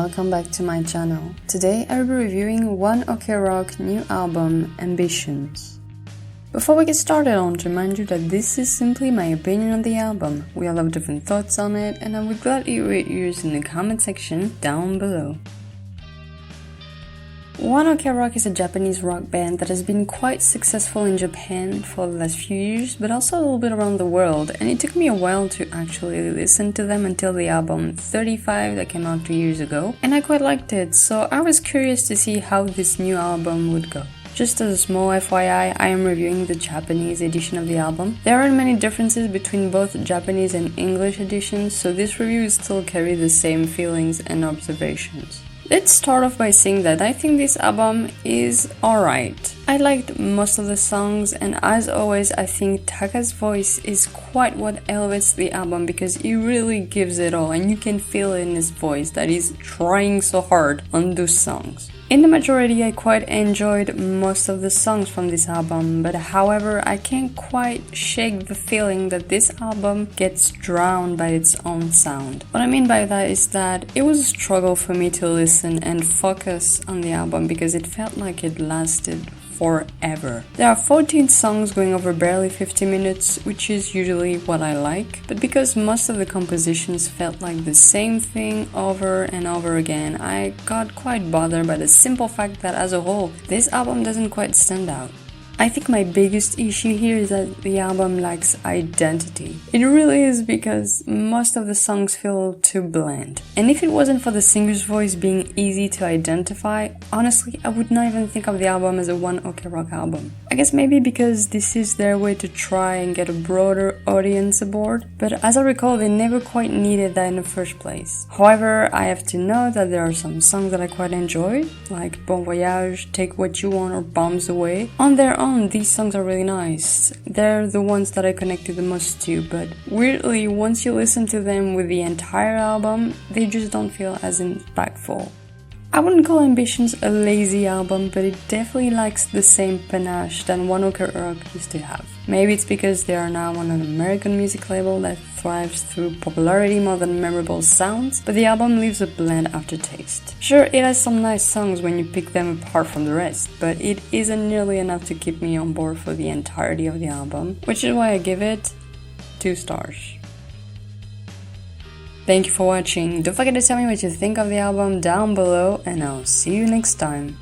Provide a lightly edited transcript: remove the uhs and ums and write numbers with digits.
welcome back to my channel. Today I'll be reviewing One Ok Rock new album, Ambitions. Before we get started, I want to remind you that this is simply my opinion on the album. We all have different thoughts on it, and I would gladly read yours in the comment section down below. One Ok Rock is a Japanese rock band that has been quite successful in Japan for the last few years, but also a little bit around the world, and it took me a while to actually listen to them until the album 35 that came out 2 years ago, and I quite liked it, so I was curious to see how this new album would go. Just as a small FYI, I am reviewing the Japanese edition of the album. There aren't many differences between both Japanese and English editions, so this review will still carry the same feelings and observations. Let's start off by saying that I think this album is alright. I liked most of the songs, and as always I think Taka's voice is quite what elevates the album because he really gives it all, and you can feel it in his voice that he's trying so hard on those songs. In the majority, I quite enjoyed most of the songs from this album, but however, I can't quite shake the feeling that this album gets drowned by its own sound. What I mean by that is that it was a struggle for me to listen and focus on the album because it felt like it lasted forever. There are 14 songs going over barely 50 minutes, which is usually what I like, but because most of the compositions felt like the same thing over and over again, I got quite bothered by the simple fact that as a whole, this album doesn't quite stand out. I think my biggest issue here is that the album lacks identity. It really is because most of the songs feel too bland. And if it wasn't for the singer's voice being easy to identify, honestly, I would not even think of the album as a One Ok Rock album. I guess maybe because this is their way to try and get a broader audience aboard, but as I recall, they never quite needed that in the first place. However, I have to know that there are some songs that I quite enjoyed, like Bon Voyage, Take What You Want, or Bombs Away. On their own, these songs are really nice. They're the ones that I connected the most to, but weirdly, once you listen to them with the entire album, they just don't feel as impactful. I wouldn't call Ambitions a lazy album, but it definitely lacks the same panache that One Ok Rock used to have. Maybe it's because they are now on an American music label that thrives through popularity more than memorable sounds, but the album leaves a bland aftertaste. Sure, it has some nice songs when you pick them apart from the rest, but it isn't nearly enough to keep me on board for the entirety of the album, which is why I give it 2 stars. Thank you for watching. Don't forget to tell me what you think of the album down below, and I'll see you next time.